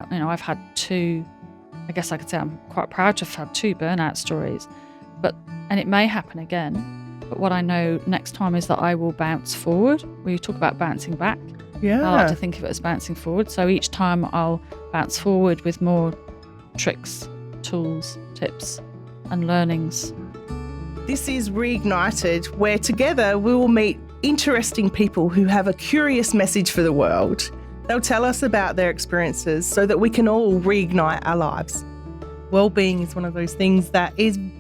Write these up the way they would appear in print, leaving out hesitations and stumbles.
I've had two, I guess I could say I'm quite proud to have had two burnout stories, and it may happen again. But what I know next time is that I will bounce forward. We talk about bouncing back. Yeah. I like to think of it as bouncing forward. So each time I'll bounce forward with more tricks, tools, tips, and learnings. This is Reignited, where together we will meet interesting people who have a curious message for the world. They'll tell us about their experiences so that we can all reignite our lives. Wellbeing is one of those things that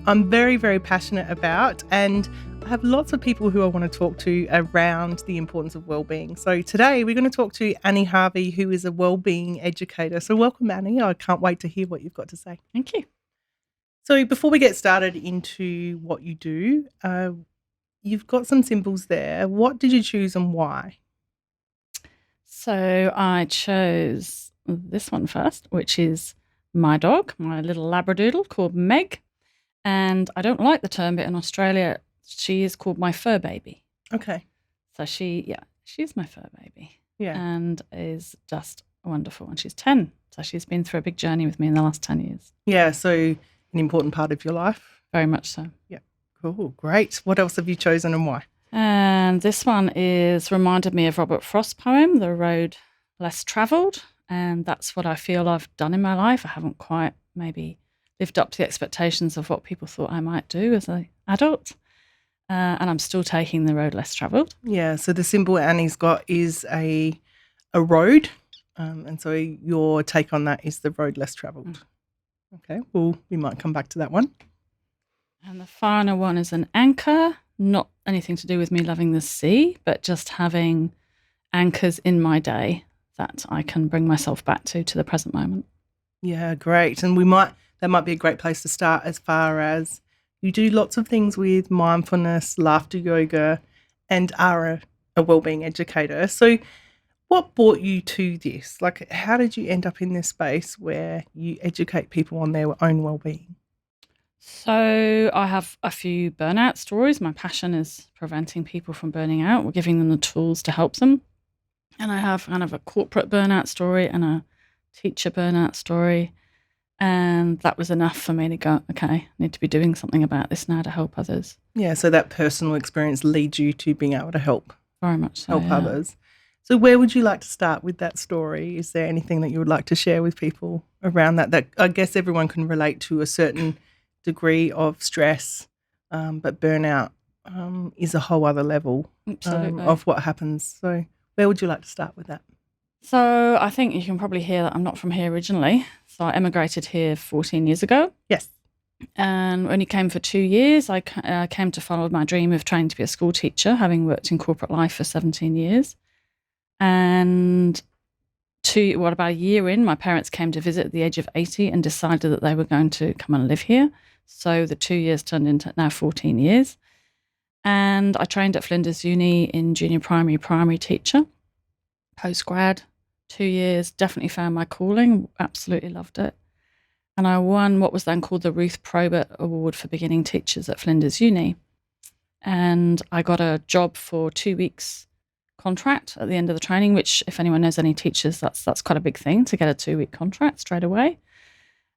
I'm very, very passionate about, and I have lots of people who I want to talk to around the importance of wellbeing. So today we're going to talk to Annie Harvey, who is a wellbeing educator. So welcome, Annie. I can't wait to hear what you've got to say. Thank you. So before we get started into what you do, you've got some symbols there. What did you choose and why? So I chose this one first, which is my dog, my little Labradoodle called Meg. And I don't like the term, but in Australia, she is called my fur baby. Okay. So she's my fur baby. Yeah. And is just wonderful. And she's 10. So she's been through a big journey with me in the last 10 years. Yeah. So an important part of your life. Very much so. Yeah. Cool. Great. What else have you chosen and why? And this one reminded me of Robert Frost's poem, The Road Less Travelled. And that's what I feel I've done in my life. I haven't quite maybe lived up to the expectations of what people thought I might do as an adult. And I'm still taking the road less travelled. Yeah. So the symbol Annie's got is a road. And so your take on that is the road less travelled. Okay. Well, we might come back to that one. And the final one is an anchor. Not anything to do with me loving the sea, but just having anchors in my day that I can bring myself back to the present moment. Yeah, great. And that might be a great place to start, as far as you do lots of things with mindfulness, laughter yoga, and are a wellbeing educator. So what brought you to this? Like, how did you end up in this space where you educate people on their own wellbeing? So I have a few burnout stories. My passion is preventing people from burning out. We're giving them the tools to help them. And I have kind of a corporate burnout story and a teacher burnout story. And that was enough for me to go, okay, I need to be doing something about this now to help others. Yeah, so that personal experience leads you to being able to help. Very much so, help others. So where would you like to start with that story? Is there anything that you would like to share with people around that I guess everyone can relate to a certain degree of stress, but burnout is a whole other level of what happens. So where would you like to start with that? So I think you can probably hear that I'm not from here originally. So I emigrated here 14 years ago. Yes. And only came for 2 years. I came to follow my dream of trying to be a school teacher, having worked in corporate life for 17 years. And about a year in, my parents came to visit at the age of 80 and decided that they were going to come and live here. So the 2 years turned into now 14 years. And I trained at Flinders Uni in junior primary teacher, post-grad, 2 years, definitely found my calling, absolutely loved it. And I won what was then called the Ruth Probert Award for Beginning Teachers at Flinders Uni. And I got a job for 2 weeks contract at the end of the training, which if anyone knows any teachers, that's quite a big thing to get a 2-week contract straight away.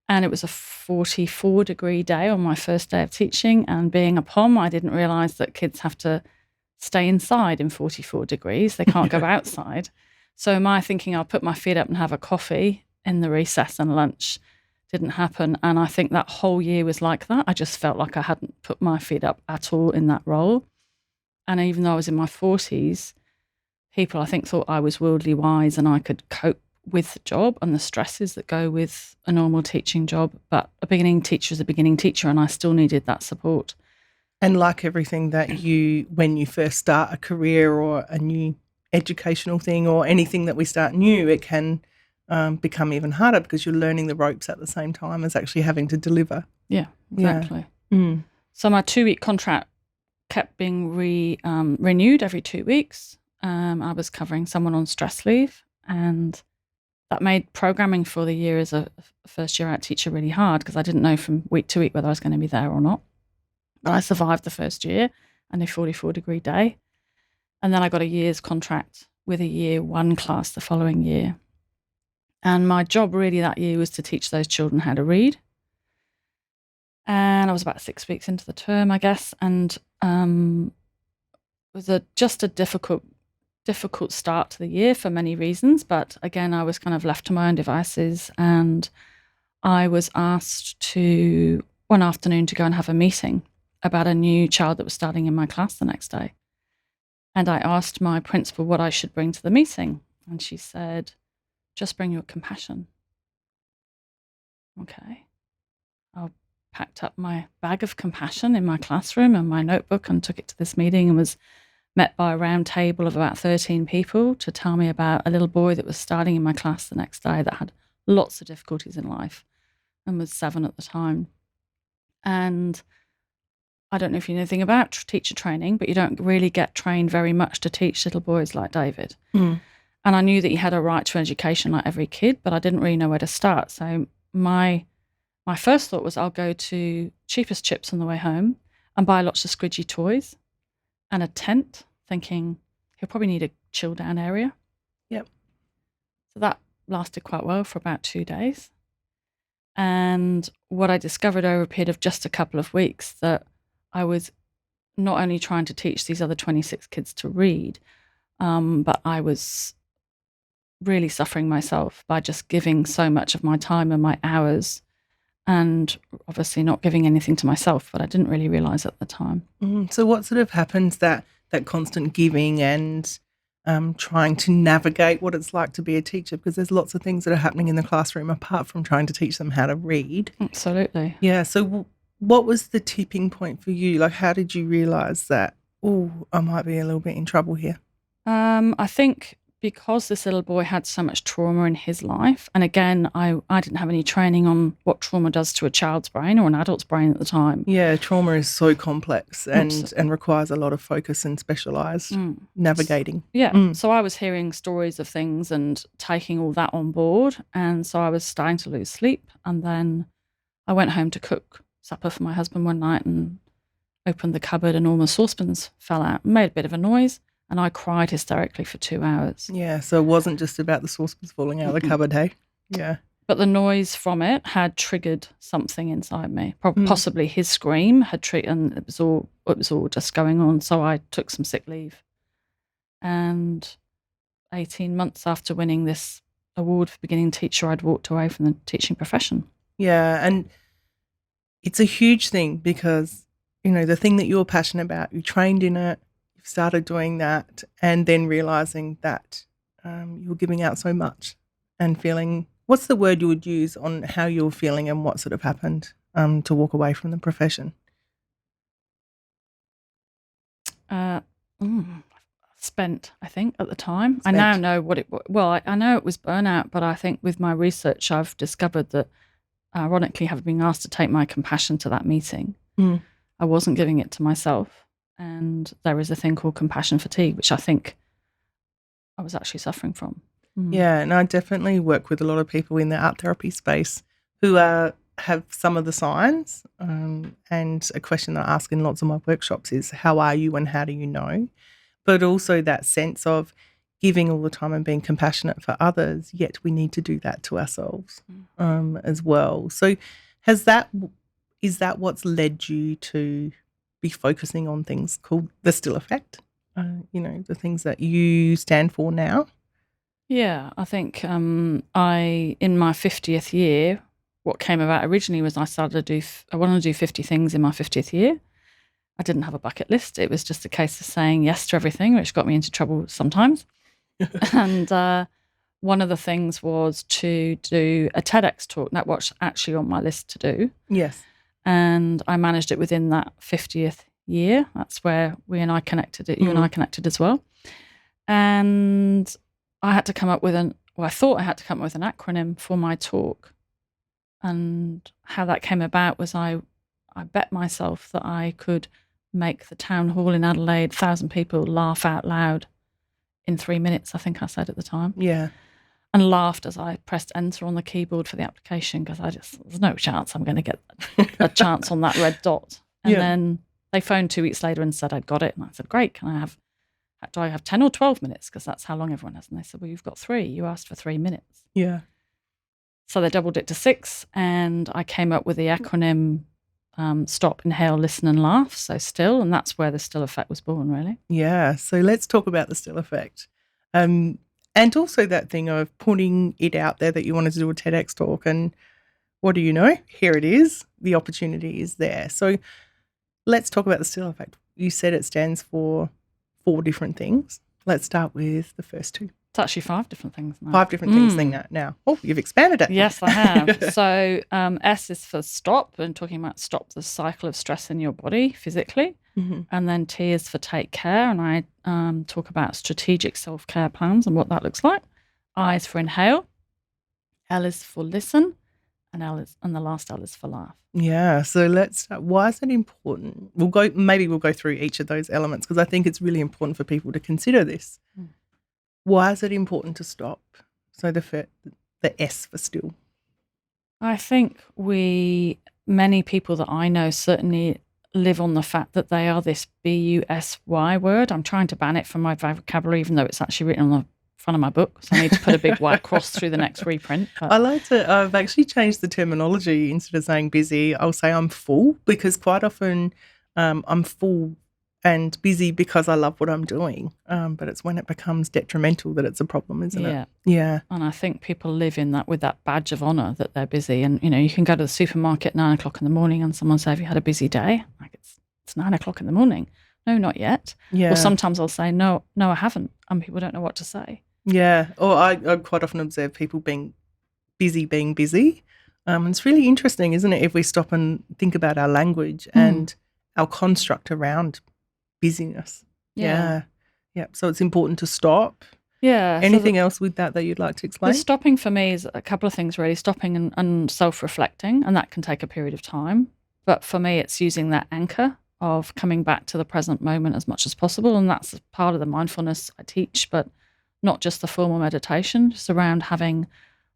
And it was a 44-degree day on my first day of teaching. And being a POM, I didn't realise that kids have to stay inside in 44 degrees. They can't go outside. So my thinking I'll put my feet up and have a coffee in the recess and lunch didn't happen. And I think that whole year was like that. I just felt like I hadn't put my feet up at all in that role. And even though I was in my 40s, people I think thought I was worldly wise and I could cope with the job and the stresses that go with a normal teaching job. But a beginning teacher is a beginning teacher, and I still needed that support. And like everything that when you first start a career or a new educational thing or anything that we start new, it can become even harder because you're learning the ropes at the same time as actually having to deliver. Yeah, exactly. Yeah. So my 2-week contract kept being renewed every 2 weeks. I was covering someone on stress leave, and that made programming for the year as a first-year out teacher really hard because I didn't know from week to week whether I was going to be there or not. But I survived the first year and a 44-degree day. And then I got a year's contract with a year 1 class the following year. And my job really that year was to teach those children how to read. And I was about 6 weeks into the term, I guess, and it was just a difficult start to the year for many reasons. But again, I was kind of left to my own devices, and I was asked to one afternoon to go and have a meeting about a new child that was starting in my class the next day. And I asked my principal what I should bring to the meeting, and she said, "Just bring your compassion." Okay. I packed up my bag of compassion in my classroom and my notebook and took it to this meeting, and was met by a round table of about 13 people to tell me about a little boy that was starting in my class the next day that had lots of difficulties in life and was 7 at the time. And I don't know if you know anything about teacher training, but you don't really get trained very much to teach little boys like David. And I knew that he had a right to education like every kid, but I didn't really know where to start. So my first thought was I'll go to Cheapest Chips on the way home and buy lots of squidgy toys and a tent, thinking he'll probably need a chill down area. Yep. So that lasted quite well for about 2 days. And what I discovered over a period of just a couple of weeks, that I was not only trying to teach these other 26 kids to read, but I was really suffering myself by just giving so much of my time and my hours, and obviously not giving anything to myself, but I didn't really realise at the time. So what sort of happens, that constant giving and trying to navigate what it's like to be a teacher? Because there's lots of things that are happening in the classroom apart from trying to teach them how to read. Absolutely. Yeah. So what was the tipping point for you? Like, how did you realise that, I might be a little bit in trouble here? I think because this little boy had so much trauma in his life, and again, I didn't have any training on what trauma does to a child's brain or an adult's brain at the time. Yeah, trauma is so complex and requires a lot of focus and specialised navigating. Yeah, so I was hearing stories of things and taking all that on board, and so I was starting to lose sleep. And then I went home to cook supper for my husband one night and opened the cupboard, and all the saucepans fell out and made a bit of a noise. And I cried hysterically for 2 hours. Yeah, so it wasn't just about the saucepans falling out of the cupboard, hey? Yeah. But the noise from it had triggered something inside me. Possibly his scream had triggered, and it was all just going on. So I took some sick leave. And 18 months after winning this award for beginning teacher, I'd walked away from the teaching profession. Yeah, and it's a huge thing because, the thing that you're passionate about, you trained in it, started doing that, and then realising that you're giving out so much and feeling, what's the word you would use on how you're feeling and what sort of happened to walk away from the profession? Spent, I think, at the time. I now know what it was. Well, I know it was burnout, but I think with my research I've discovered that, ironically, having been asked to take my compassion to that meeting, I wasn't giving it to myself. And there is a thing called compassion fatigue, which I think I was actually suffering from. Yeah, and I definitely work with a lot of people in the art therapy space who have some of the signs. And a question that I ask in lots of my workshops is, how are you and how do you know? But also that sense of giving all the time and being compassionate for others, yet we need to do that to ourselves as well. So is that what's led you to be focusing on things called the still effect, the things that you stand for now? Yeah, I think in my 50th year, what came about originally was I wanted to do 50 things in my 50th year. I didn't have a bucket list. It was just a case of saying yes to everything, which got me into trouble sometimes. And one of the things was to do a TEDx talk. That was actually on my list to do. Yes. And I managed it within that 50th year. That's where you and I connected as well. And I had to come up with I thought I had to come up with an acronym for my talk. And how that came about was I bet myself that I could make the town hall in Adelaide, 1,000 people, laugh out loud in 3 minutes, I think I said at the time. Yeah. And laughed as I pressed enter on the keyboard for the application, because there's no chance I'm going to get a chance on that red dot. And then they phoned 2 weeks later and said I'd got it. And I said, great, do I have 10 or 12 minutes? Because that's how long everyone has. And they said, well, you've got 3. You asked for 3 minutes. Yeah. So they doubled it to 6, and I came up with the acronym STOP, Inhale, Listen and Laugh, so STILL, and that's where the STILL effect was born, really. Yeah, so let's talk about the STILL effect. And also that thing of putting it out there that you wanted to do a TEDx talk, and what do you know? Here it is. The opportunity is there. So let's talk about the STILL effect. You said it stands for 4 different things. Let's start with the first 2. It's actually 5 different things now. 5 different things now. Oh, you've expanded it. Yes, I have. So S is for stop, and talking about stop the cycle of stress in your body physically. Mm-hmm. And then T is for take care, and I talk about strategic self-care plans and what that looks like. I is for inhale. L is for listen, and the last L is for laugh. Yeah, so let's start. Why is it important? We'll go through each of those elements, because I think it's really important for people to consider this. Why is it important to stop? So the S for still. I think many people that I know certainly live on the fact that they are this BUSY word. I'm trying to ban it from my vocabulary, even though it's actually written on the front of my book. So I need to put a big white cross through the next reprint. But I've actually changed the terminology. Instead of saying busy, I'll say I'm full, because quite often I'm full and busy because I love what I'm doing. But it's when it becomes detrimental that it's a problem, isn't it? Yeah. And I think people live in that with that badge of honour that they're busy. And, you can go to the supermarket at 9 o'clock in the morning and someone say, have you had a busy day? Like, it's 9 o'clock in the morning. No, not yet. Yeah. Or sometimes I'll say, no, I haven't. And people don't know what to say. Yeah. Or I quite often observe people being busy. It's really interesting, isn't it, if we stop and think about our language and our construct around busyness. Yeah. So it's important to stop. Yeah. Anything else with that you'd like to explain? The stopping for me is a couple of things, really. Stopping and self-reflecting, and that can take a period of time. But for me, it's using that anchor of coming back to the present moment as much as possible, and that's part of the mindfulness I teach, but not just the formal meditation, just around having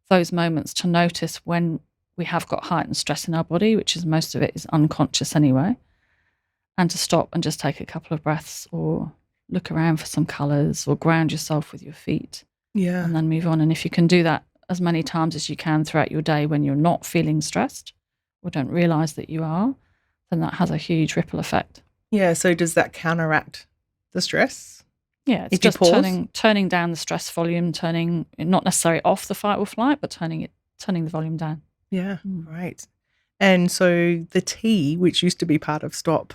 those moments to notice when we have got heightened stress in our body, which is most of it is unconscious anyway, and to stop and just take a couple of breaths or look around for some colours or ground yourself with your feet. Yeah. And then move on. And if you can do that as many times as you can throughout your day when you're not feeling stressed or don't realise that you are, then that has a huge ripple effect. Yeah, so does that counteract the stress? Yeah, it's just turning down the stress volume, turning, not necessarily off the fight or flight, but turning the volume down. Yeah, great. And so the T, which used to be part of stop,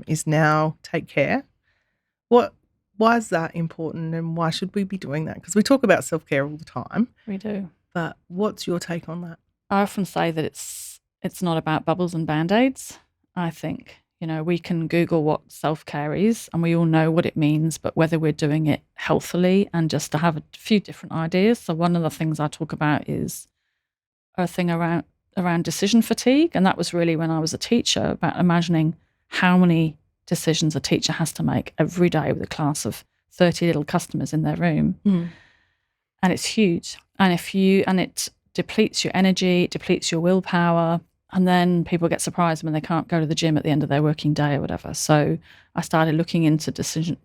is now take care. Why is that important, and why should we be doing that? Because we talk about self-care all the time. We do. But what's your take on that? I often say that it's not about bubbles and Band-Aids. I think, we can Google what self-care is and we all know what it means, but whether we're doing it healthily and just to have a few different ideas. So one of the things I talk about is a thing around decision fatigue. And that was really when I was a teacher, about imagining how many decisions a teacher has to make every day with a class of 30 little customers in their room. And it's huge. And it depletes your energy, it depletes your willpower. And then people get surprised when they can't go to the gym at the end of their working day or whatever. So I started looking into decision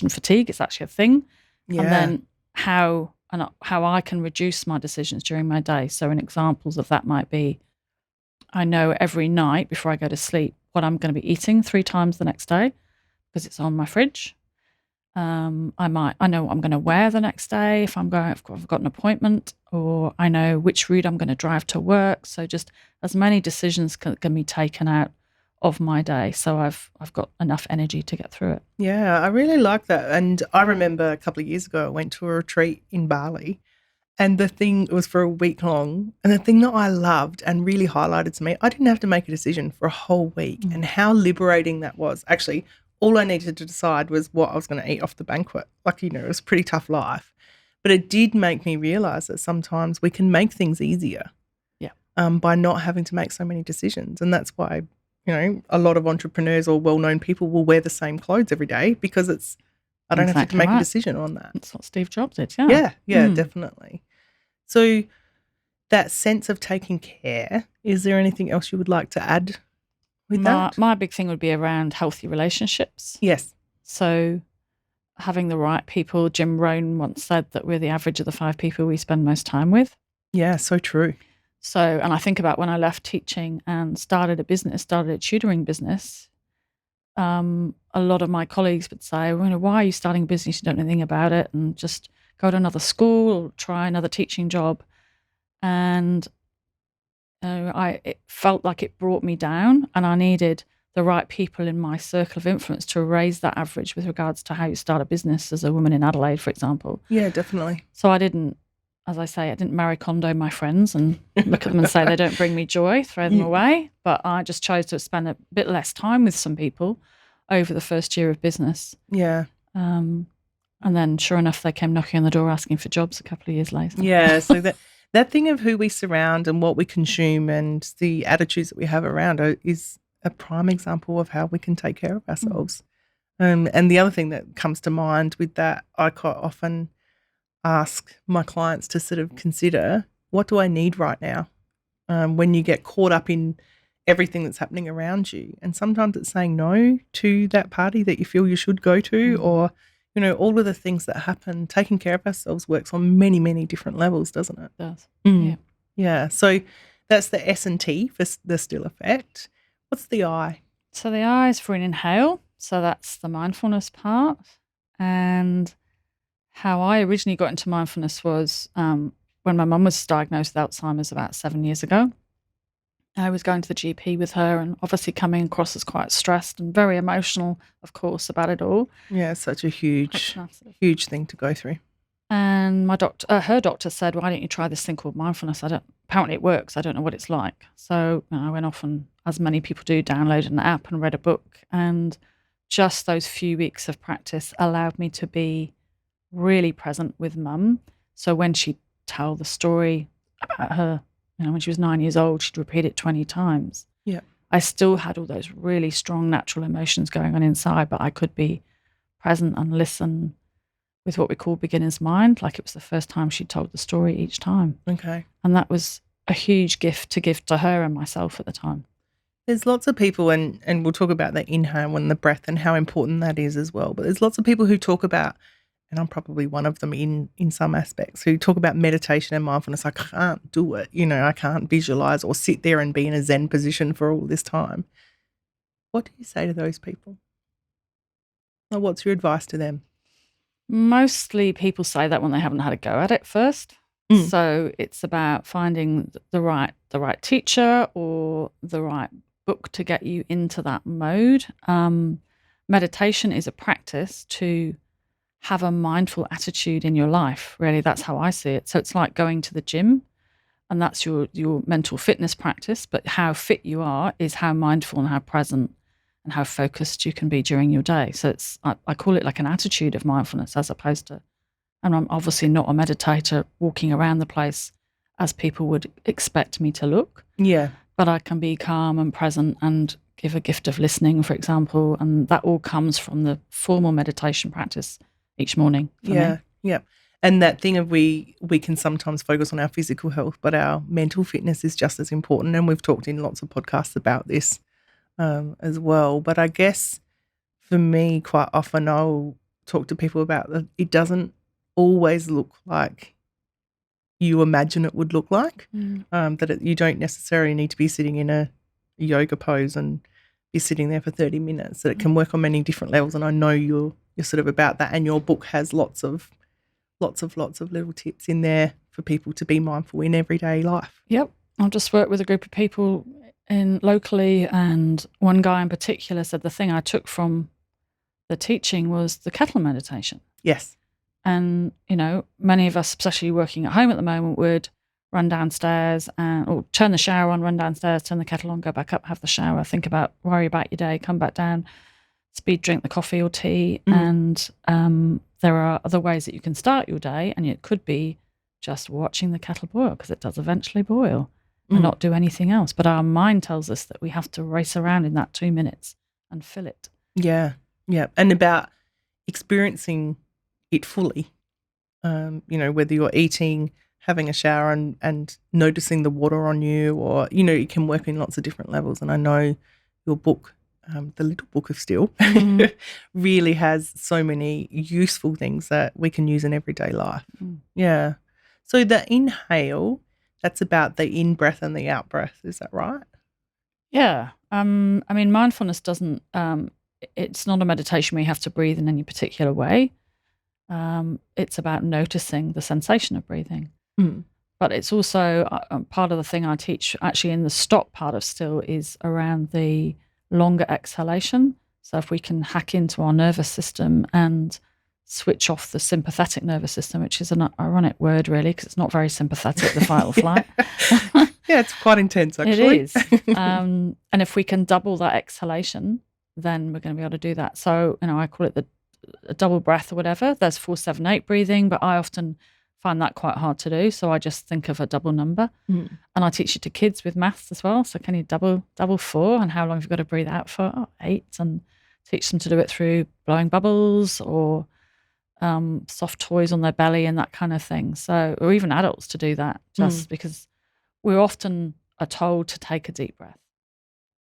fatigue. It's actually a thing. Yeah. And then how I can reduce my decisions during my day. So examples of that might be, I know every night before I go to sleep what I'm going to be eating 3 times the next day because it's on my fridge. I know what I'm going to wear the next day if I've got an appointment, or I know which route I'm going to drive to work. So just as many decisions can be taken out of my day, so I've got enough energy to get through it. Yeah, I really like that. And I remember a couple of years ago I went to a retreat in Bali, and it was for a week long, and the thing that I loved and really highlighted to me, I didn't have to make a decision for a whole week, and how liberating that was. Actually, all I needed to decide was what I was going to eat off the banquet. It was a pretty tough life. But it did make me realise that sometimes we can make things easier by not having to make so many decisions. And that's why, a lot of entrepreneurs or well-known people will wear the same clothes every day, because I don't have to make a decision on that. That's what Steve Jobs did, yeah. Yeah, definitely. So that sense of taking care, is there anything else you would like to add with that? My big thing would be around healthy relationships. Yes. So having the right people. Jim Rohn once said that we're the average of the 5 people we spend most time with. Yeah, so true. So, and I think about when I left teaching and started a tutoring business. A lot of my colleagues would say, well, why are you starting a business? You don't know anything about it, and just go to another school or try another teaching job. And it felt like it brought me down, and I needed the right people in my circle of influence to raise that average with regards to how you start a business as a woman in Adelaide, for example. Yeah, definitely. So I didn't, as I say, I didn't Marie Kondo my friends and look at them and say they don't bring me joy, throw them away. But I just chose to spend a bit less time with some people over the first year of business. Yeah. And then sure enough, they came knocking on the door asking for jobs a couple of years later. Yeah, so that thing of who we surround and what we consume and the attitudes that we have around it is a prime example of how we can take care of ourselves. And the other thing that comes to mind with that, I quite often ask my clients to sort of consider, what do I need right now? When you get caught up in everything that's happening around you. And sometimes it's saying no to that party that you feel you should go to, or, all of the things that happen. Taking care of ourselves works on many, many different levels, doesn't it? It does. Yeah. Yeah. So that's the S&T for the still effect. What's the I? So the I is for an inhale. So that's the mindfulness part. And how I originally got into mindfulness was when my mum was diagnosed with Alzheimer's about 7 years ago. I was going to the GP with her and obviously coming across as quite stressed and very emotional, of course, about it all. Yeah, it's such a huge thing to go through. And my her doctor said, why don't you try this thing called mindfulness? Apparently it works. I don't know what it's like. So I went off and, as many people do, downloaded an app and read a book. And just those few weeks of practice allowed me to be really present with Mum. So when she'd tell the story about her, when she was 9 years old, she'd repeat it 20 times. Yeah. I still had all those really strong natural emotions going on inside, but I could be present and listen with what we call beginner's mind, like it was the first time she told the story each time. Okay. And that was a huge gift to give to her and myself at the time. There's lots of people, and we'll talk about the inhale and the breath and how important that is as well, but there's lots of people who talk about, and I'm probably one of them in some aspects, who talk about meditation and mindfulness. I can't do it. I can't visualize or sit there and be in a Zen position for all this time. What do you say to those people? Or what's your advice to them? Mostly people say that when they haven't had a go at it first. So it's about finding the right teacher or the right book to get you into that mode. Meditation is a practice to have a mindful attitude in your life. Really, that's how I see it. So it's like going to the gym, and that's your mental fitness practice. But how fit you are is how mindful and how present and how focused you can be during your day. So I call it like an attitude of mindfulness, as opposed to, and I'm obviously not a meditator walking around the place as people would expect me to look. Yeah. But I can be calm and present and give a gift of listening, for example. And that all comes from the formal meditation practice each morning for me. Yeah. And that thing of we can sometimes focus on our physical health, but our mental fitness is just as important. And we've talked in lots of podcasts about this as well. But I guess for me, quite often I'll talk to people about that it doesn't always look like you imagine it would look like, that you don't necessarily need to be sitting in a yoga pose and be sitting there for 30 minutes, that it can work on many different levels. And I know you're sort of about that, and your book has lots of little tips in there for people to be mindful in everyday life. Yep. I've just worked with a group of people locally, and one guy in particular said the thing I took from the teaching was the kettle meditation. Yes. And, many of us, especially working at home at the moment, would run downstairs or turn the shower on, run downstairs, turn the kettle on, go back up, have the shower, worry about your day, come back down, speed drink the coffee or tea. And there are other ways that you can start your day, and it could be just watching the kettle boil, because it does eventually boil, and not do anything else. But our mind tells us that we have to race around in that 2 minutes and fill it. Yeah. And about experiencing it fully, whether you're eating, having a shower and noticing the water on you, or, it can work in lots of different levels. And I know your book, The Little Book of Still, really has so many useful things that we can use in everyday life. Yeah. So the inhale, That's about the in-breath and the out-breath. Is that right? Yeah. I mean, mindfulness doesn't, it's not a meditation where you have to breathe in any particular way. It's about noticing the sensation of breathing. Mm. But it's also part of the thing I teach actually in the stop part of still is around the longer exhalation. So if we can hack into our nervous system and switch off the sympathetic nervous system, which is an ironic word really because it's not very sympathetic, the fight or flight. Yeah, it's quite intense actually. It is. And if we can double that exhalation, then we're going to be able to do that. So, I call it a double breath or whatever. There's 4-7-8 breathing, but I often find that quite hard to do. So I just think of a double number. And I teach it to kids with maths as well. So can you double 4? And how long have you got to breathe out for? 8. And teach them to do it through blowing bubbles or soft toys on their belly and that kind of thing. So, or even adults to do that just because we often are told to take a deep breath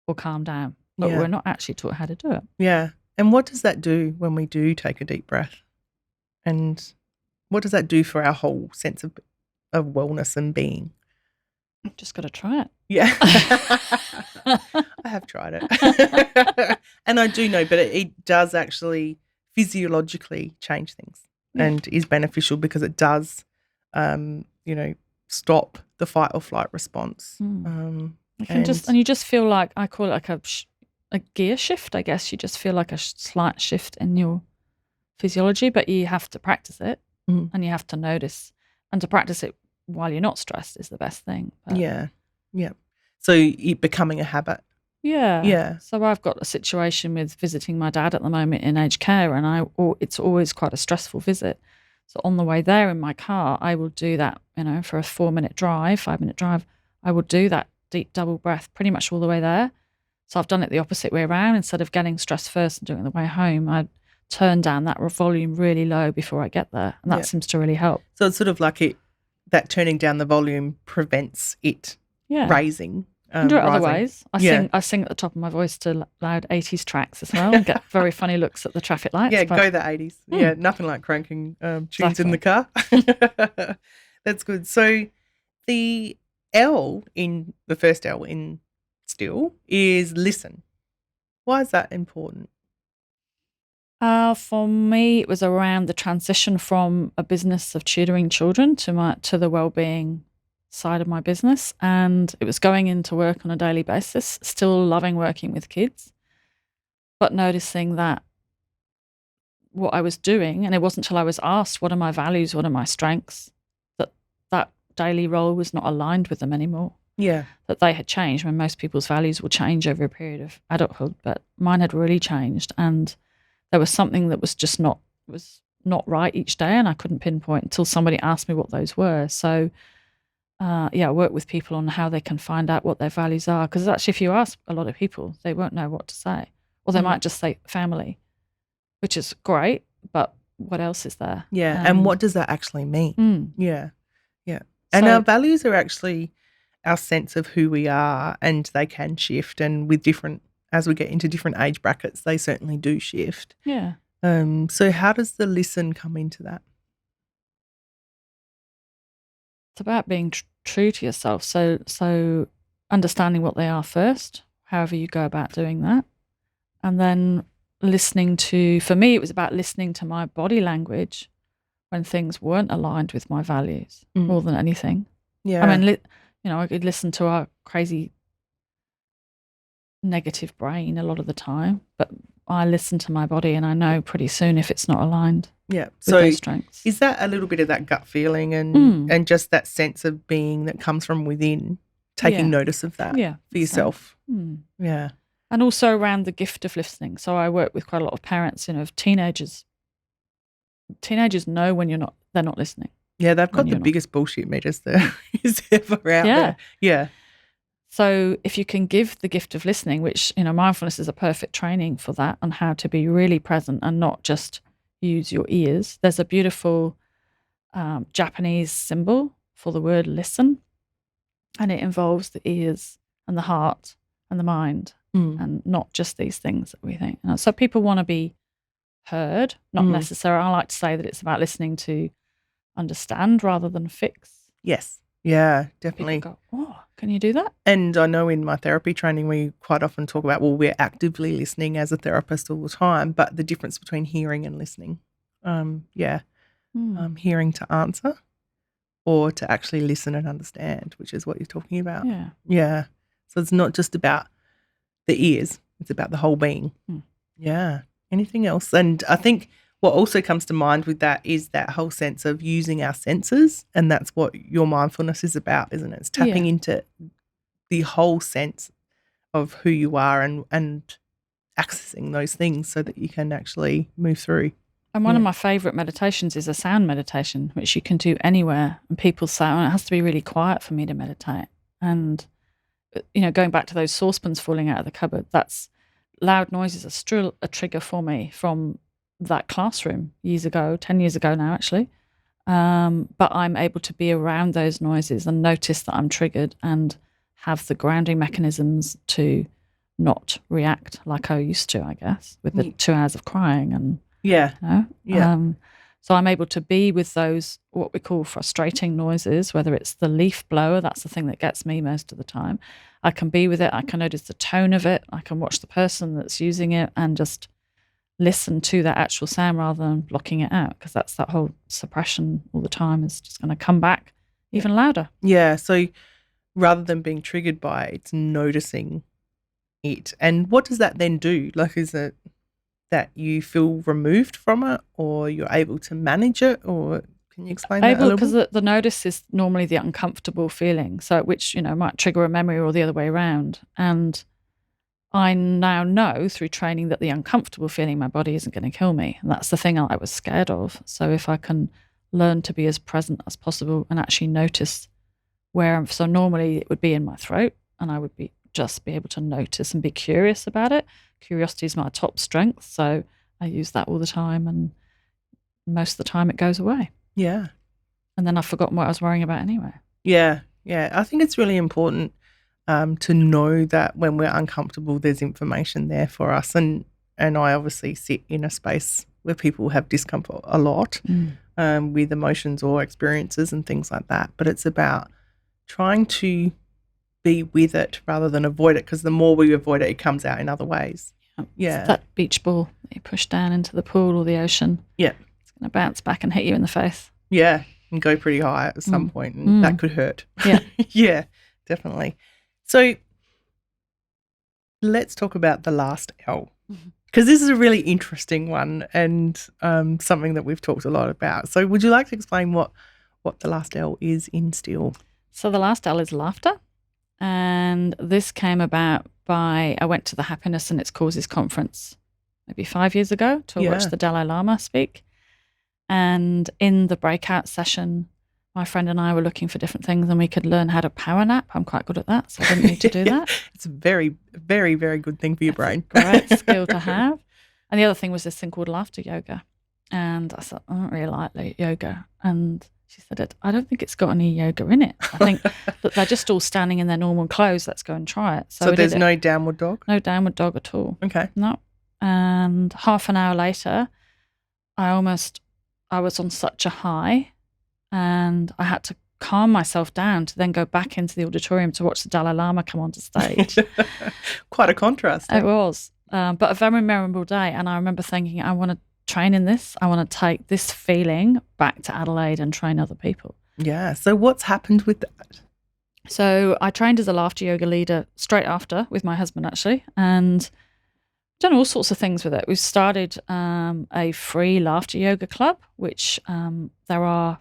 or calm down, but we're not actually taught how to do it. Yeah. And what does that do when we do take a deep breath? And what does that do for our whole sense of wellness and being? Just got to try it. Yeah. I have tried it. And I do know, but it does actually physiologically change things and is beneficial because it does, stop the fight or flight response. You just feel like, I call it like a gear shift, I guess. You just feel like a slight shift in your physiology, but you have to practice it and you have to notice. And to practice it while you're not stressed is the best thing. But yeah. So it becoming a habit. Yeah. So I've got a situation with visiting my dad at the moment in aged care, and it's always quite a stressful visit. So on the way there in my car, I will do that, for a 5-minute drive, I will do that deep double breath pretty much all the way there. So I've done it the opposite way around. Instead of getting stressed first and doing it the way home, I turn down that volume really low before I get there. And that seems to really help. So it's sort of like that turning down the volume prevents it raising. Do it other ways. I sing at the top of my voice to loud 80s tracks as well and get very funny looks at the traffic lights. Yeah, go the 80s. Yeah, nothing like cranking tunes in the car. That's good. So the first L in still is listen. Why is that important? For me, it was around the transition from a business of tutoring children to the wellbeing side of my business, and it was going into work on a daily basis, still loving working with kids, but noticing that what I was doing, and it wasn't until I was asked, what are my values, what are my strengths, that daily role was not aligned with them anymore. Yeah. That they had changed. When most people's values will change over a period of adulthood, but mine had really changed, and there was something that was just not right each day, and I couldn't pinpoint until somebody asked me what those were. So I work with people on how they can find out what their values are, because actually if you ask a lot of people, they won't know what to say, or they might just say family, which is great, but what else is there? Yeah, and what does that actually mean? Yeah. And our values are actually our sense of who we are, and they can shift, and as we get into different age brackets, they certainly do shift. Yeah. So how does the listen come into that? It's about being true to yourself. So understanding what they are first, however you go about doing that, and then for me, it was about listening to my body language when things weren't aligned with my values more than anything. Yeah. I mean, I could listen to our crazy negative brain a lot of the time, but I listen to my body and I know pretty soon if it's not aligned. Yeah. With those strengths. Is that a little bit of that gut feeling and just that sense of being that comes from within, taking notice of that for yourself? Yeah. And also around the gift of listening. So I work with quite a lot of parents, of teenagers. Teenagers know when they're not listening. Yeah, they've got the biggest bullshit meters there is ever out there. Yeah. So if you can give the gift of listening, which, mindfulness is a perfect training for that, on how to be really present and not just use your ears. There's a beautiful Japanese symbol for the word listen, and it involves the ears and the heart and the mind and not just these things that we think. So people want to be heard, not necessarily. I like to say that it's about listening to understand rather than fix. Yes. Yeah, People definitely. go, oh, can you do that? And I know in my therapy training, we quite often talk about, well, we're actively listening as a therapist all the time, but the difference between hearing and listening. Yeah, Hmm. hearing to answer or to actually listen and understand, which is what you're talking about. Yeah. Yeah. So it's not just about the ears, it's about the whole being. Hmm. Yeah. Anything else? And I think what also comes to mind with that is that whole sense of using our senses. And that's what your mindfulness is about, isn't it? It's tapping Yeah. into the whole sense of who you are and accessing those things so that you can actually move through. And one Yeah. of my favourite meditations is a sound meditation, which you can do anywhere. And people say, oh, it has to be really quiet for me to meditate. And, going back to those saucepans falling out of the cupboard, that's loud noises are still a trigger for me from that classroom years ago, 10 years ago now, actually. But I'm able to be around those noises and notice that I'm triggered and have the grounding mechanisms to not react like I used to, I guess, with the 2 hours of crying and Yeah. Yeah. so I'm able to be with those what we call frustrating noises, whether it's the leaf blower, that's the thing that gets me most of the time. I can be with it. I can notice the tone of it. I can watch the person that's using it and just listen to that actual sound rather than blocking it out, because that's that whole suppression all the time is just going to come back even louder. Yeah. So rather than being triggered by it, it's noticing it. And what does that then do? Like, is it that you feel removed from it or you're able to manage it, or can you explain that a little Because bit? the notice is normally the uncomfortable feeling, so which might trigger a memory or the other way around. And I now know through training that the uncomfortable feeling in my body isn't going to kill me. And that's the thing I was scared of. So if I can learn to be as present as possible and actually notice where I'm, so normally it would be in my throat and I would be able to notice and be curious about it. Curiosity is my top strength. So I use that all the time, and most of the time it goes away. Yeah. And then I've forgotten what I was worrying about anyway. Yeah. Yeah. I think it's really important to know that when we're uncomfortable, there's information there for us. And I obviously sit in a space where people have discomfort a lot with emotions or experiences and things like that. But it's about trying to be with it rather than avoid it, because the more we avoid it, it comes out in other ways. Yeah. It's that beach ball that you push down into the pool or the ocean. Yeah. It's going to bounce back and hit you in the face. Yeah. And go pretty high at some point, and that could hurt. Yeah. Yeah, definitely. So let's talk about the last L, because this is a really interesting one and something that we've talked a lot about. So would you like to explain what the last L is in Still? So the last L is laughter. And this came about by, I went to the Happiness and Its Causes conference maybe 5 years ago to watch the Dalai Lama speak. And in the breakout session, my friend and I were looking for different things and we could learn how to power nap. I'm quite good at that, so I didn't need to do that. It's a very, very, very good thing for your brain. Great skill to have. And the other thing was this thing called laughter yoga. And I said, I don't really like yoga. And she said, I don't think it's got any yoga in it. I think that they're just all standing in their normal clothes. Let's go and try it. So there's no downward dog? No downward dog at all. Okay. No. And half an hour later, I was on such a high and I had to calm myself down to then go back into the auditorium to watch the Dalai Lama come onto stage. Quite a contrast. It was. But a very memorable day. And I remember thinking, I want to train in this. I want to take this feeling back to Adelaide and train other people. Yeah. So what's happened with that? So I trained as a laughter yoga leader straight after with my husband, actually, and done all sorts of things with it. We've started a free laughter yoga club, which there are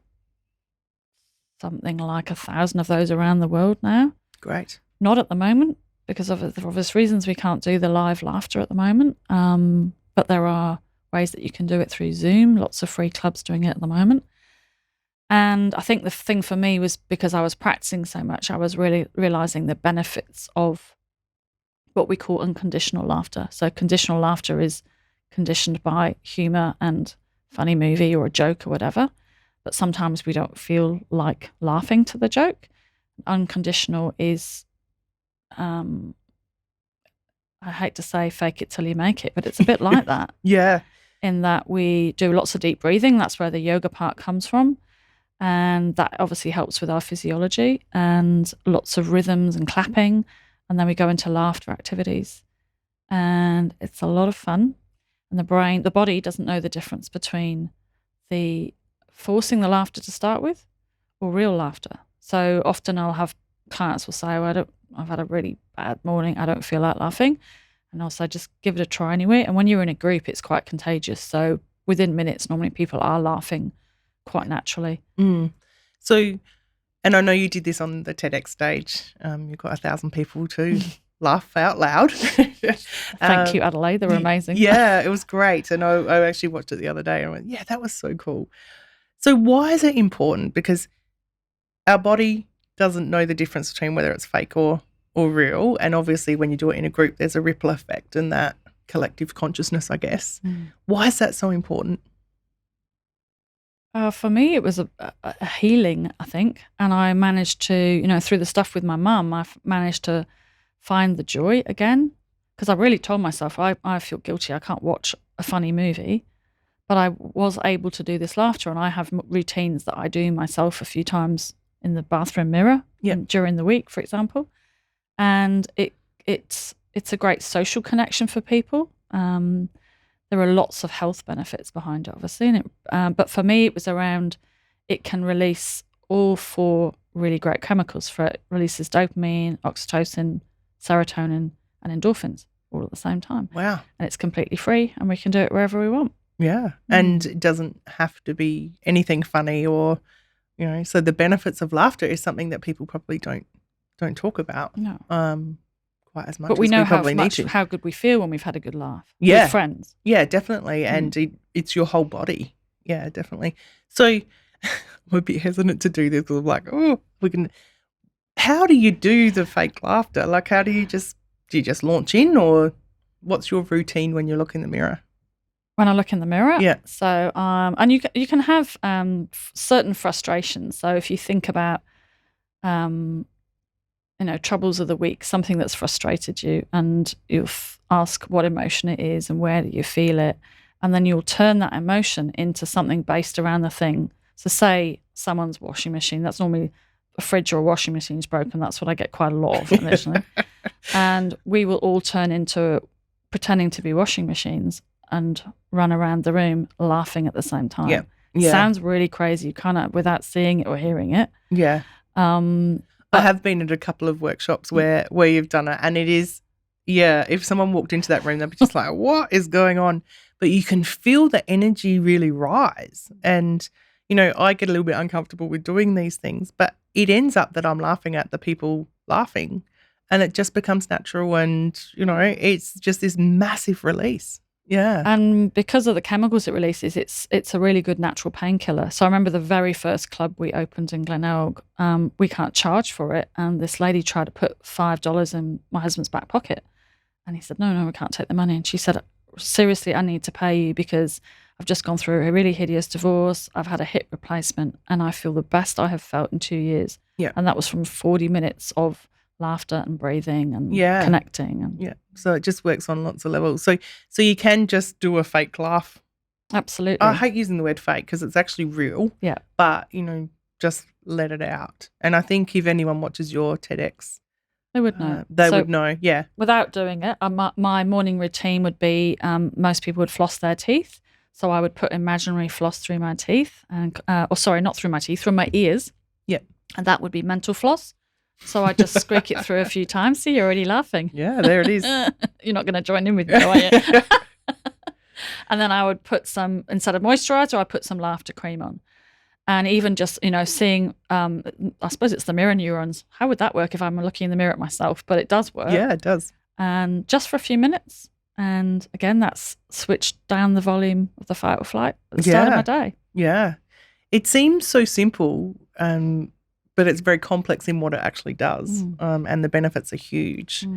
something like 1,000 of those around the world now. Great. Not at the moment, because of the obvious reasons we can't do the live laughter at the moment. But there are ways that you can do it through Zoom. Lots of free clubs doing it at the moment. And I think the thing for me was because I was practicing so much, I was really realizing the benefits of what we call unconditional laughter. So conditional laughter is conditioned by humor and funny movie or a joke or whatever. But sometimes we don't feel like laughing to the joke. Unconditional is, I hate to say fake it till you make it, but it's a bit like that. Yeah. In that we do lots of deep breathing. That's where the yoga part comes from. And that obviously helps with our physiology and lots of rhythms and clapping. And then we go into laughter activities. And it's a lot of fun. And the body doesn't know the difference between the forcing the laughter to start with or real laughter. So often I'll have clients will say, well, I've had a really bad morning. I don't feel like laughing. And I'll say, just give it a try anyway. And when you're in a group, it's quite contagious. So within minutes, normally people are laughing quite naturally. So, and I know you did this on the TEDx stage. You've got 1,000 people to laugh out loud. Thank you, Adelaide. They were amazing. Yeah, it was great. And I actually watched it the other day and I went, yeah, that was so cool. So why is it important? Because our body doesn't know the difference between whether it's fake or real. And obviously when you do it in a group, there's a ripple effect in that collective consciousness, I guess. Why is that so important? For me, it was a healing, I think. And I managed to, through the stuff with my mum, I've managed to find the joy again. Because I really told myself, I feel guilty. I can't watch a funny movie. But I was able to do this laughter. And I have routines that I do myself a few times in the bathroom mirror during the week, for example. And it's a great social connection for people. There are lots of health benefits behind it, obviously. But for me, it was around it can release all 4 really great chemicals. It releases dopamine, oxytocin, serotonin, and endorphins all at the same time. Wow. And it's completely free and we can do it wherever we want. Yeah. And it doesn't have to be anything funny or, so the benefits of laughter is something that people probably don't talk about. No. Quite as much but we as know how good we feel when we've had a good laugh with friends. Yeah, definitely. And it's your whole body. Yeah, definitely. So I'm a bit hesitant to do this because I'm like, how do you do the fake laughter? Like, do you just launch in, or what's your routine when you look in the mirror? When I look in the mirror? Yeah. So, and you can have certain frustrations. So if you think about, troubles of the week, something that's frustrated you, and you'll ask what emotion it is and where do you feel it, and then you'll turn that emotion into something based around the thing. So say someone's washing machine, that's normally a fridge or a washing machine is broken. That's what I get quite a lot of initially. And we will all turn into pretending to be washing machines and run around the room laughing at the same time. Yeah. Sounds really crazy, kind of without seeing it or hearing it. Yeah. I have been at a couple of workshops where you've done it, and it is, if someone walked into that room, they'd be just like, what is going on? But you can feel the energy really rise. And, I get a little bit uncomfortable with doing these things, but it ends up that I'm laughing at the people laughing, and it just becomes natural, and, it's just this massive release. Yeah. And because of the chemicals it releases, it's a really good natural painkiller. So I remember the very first club we opened in Glenelg, we can't charge for it. And this lady tried to put $5 in my husband's back pocket. And he said, no, we can't take the money. And she said, seriously, I need to pay you because I've just gone through a really hideous divorce. I've had a hip replacement and I feel the best I have felt in 2 years. Yeah. And that was from 40 minutes of laughter and breathing and connecting. And so it just works on lots of levels. So you can just do a fake laugh. Absolutely. I hate using the word fake because it's actually real. Yeah. But, just let it out. And I think if anyone watches your TEDx, they would know. They would know, yeah. Without doing it, my morning routine would be most people would floss their teeth. So I would put imaginary floss through my teeth not through my teeth, through my ears. Yeah. And that would be mental floss. So I just squeak it through a few times. See, you're already laughing. Yeah, there it is. You're not going to join in with me, are you? And then I would put instead of moisturizer, I put some laughter cream on. And even just, seeing, I suppose it's the mirror neurons. How would that work if I'm looking in the mirror at myself? But it does work. Yeah, it does. And just for a few minutes. And again, that's switched down the volume of the fight or flight at the start of my day. Yeah. It seems so simple, but it's very complex in what it actually does. And the benefits are huge.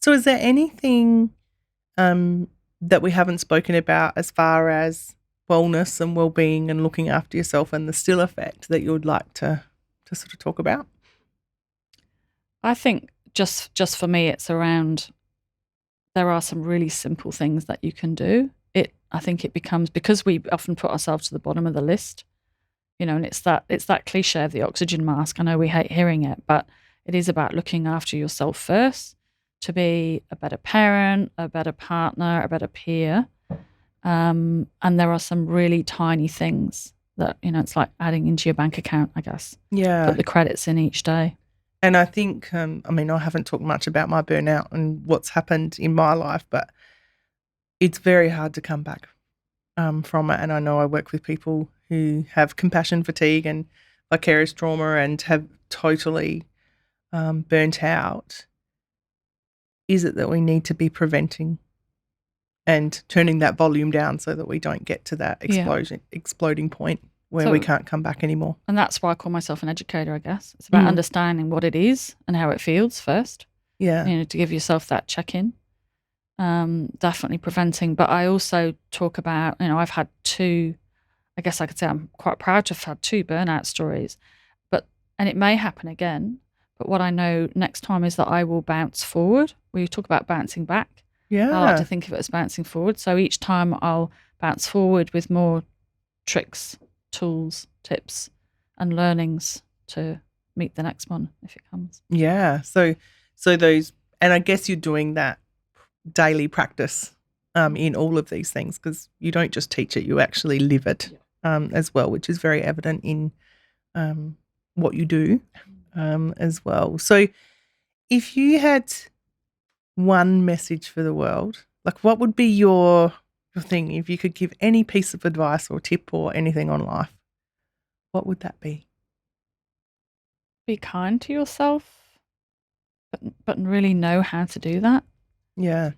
So is there anything that we haven't spoken about as far as wellness and well-being and looking after yourself and the still effect that you would like to sort of talk about? I think just for me, it's around, there are some really simple things that you can do. I think it becomes, because we often put ourselves to the bottom of the list, and it's that cliche of the oxygen mask. I know we hate hearing it, but it is about looking after yourself first to be a better parent, a better partner, a better peer. And there are some really tiny things that, it's like adding into your bank account, I guess. Yeah. Put the credits in each day. And I think, I haven't talked much about my burnout and what's happened in my life, but it's very hard to come back from it. And I know I work with people who have compassion fatigue and vicarious trauma and have totally burnt out. Is it that we need to be preventing and turning that volume down so that we don't get to that exploding point where we can't come back anymore? And that's why I call myself an educator, I guess. It's about understanding what it is and how it feels first. Yeah. To give yourself that check-in. Definitely preventing. But I also talk about, I've had two, I guess I could say I'm quite proud to have had 2 burnout stories. And it may happen again. But what I know next time is that I will bounce forward. We talk about bouncing back. Yeah. I like to think of it as bouncing forward. So each time I'll bounce forward with more tricks, tools, tips, and learnings to meet the next one if it comes. Yeah. So those, and I guess you're doing that daily practice in all of these things, because you don't just teach it, you actually live it as well, which is very evident in what you do as well. So if you had one message for the world, like what would be your thing if you could give any piece of advice or tip or anything on life? What would that be? Be kind to yourself, but really know how to do that. Yeah.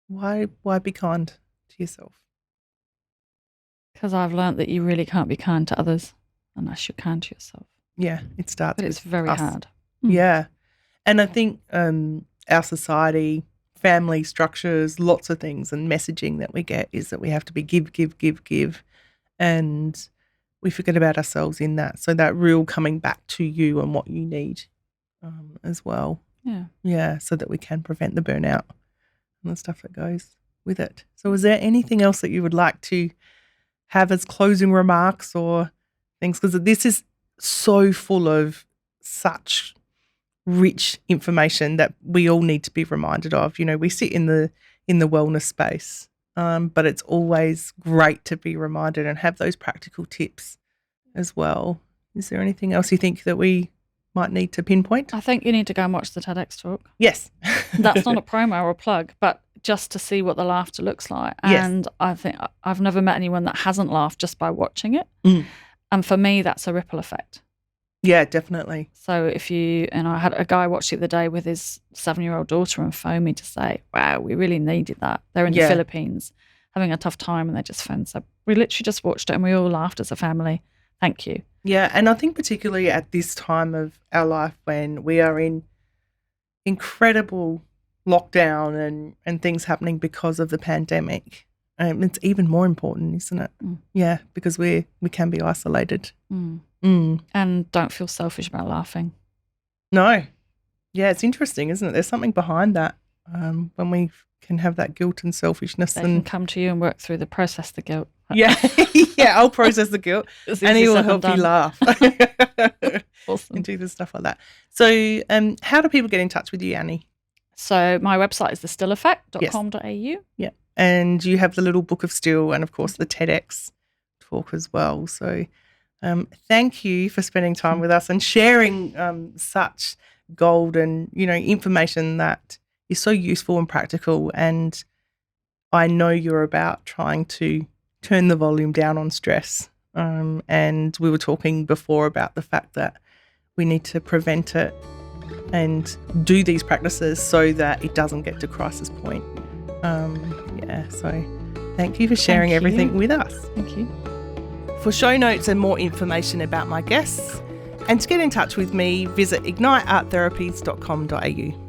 Why be kind to yourself? Because I've learned that you really can't be kind to others unless you're kind to yourself. Yeah, it starts. But it's very us. hard. Yeah. And I think our society, family structures, lots of things and messaging that we get is that we have to be give. And we forget about ourselves in that. So that real coming back to you and what you need as well. Yeah. Yeah, so that we can prevent the burnout and the stuff that goes with it. So is there anything else that you would like to have as closing remarks or things? Because this is so full of such rich information that we all need to be reminded of. We sit in the wellness space, but it's always great to be reminded and have those practical tips as well. Is there anything else you think that we might need to pinpoint? I think you need to go and watch the TEDx talk. Yes. That's not a promo or a plug, but just to see what the laughter looks like. And yes. I think I've never met anyone that hasn't laughed just by watching it. And for me, that's a ripple effect. Yeah, definitely. So I had a guy watch it the other day with his 7-year-old daughter and phoned me to say, wow, we really needed that. They're in the Philippines having a tough time and they just phoned. So we literally just watched it and we all laughed as a family. Thank you. Yeah, and I think particularly at this time of our life when we are in incredible lockdown and things happening because of the pandemic, it's even more important, isn't it? Yeah, because we can be isolated. And don't feel selfish about laughing. No. Yeah, it's interesting, isn't it? There's something behind that when we can have that guilt and selfishness. They can come to you and work through process the guilt. Yeah, yeah, I'll process the guilt and he will help you laugh. Awesome. And do the stuff like that. So how do people get in touch with you, Annie? So my website is thestilleffect.com.au. Yeah. And you have the little book of still and, of course, the TEDx talk as well. So thank you for spending time with us and sharing such golden, information that is so useful and practical. And I know you're about trying to turn the volume down on stress. And we were talking before about the fact that we need to prevent it and do these practices so that it doesn't get to crisis point. So thank you for sharing everything with us. Thank you. For show notes and more information about my guests and to get in touch with me, visit ignitearttherapies.com.au.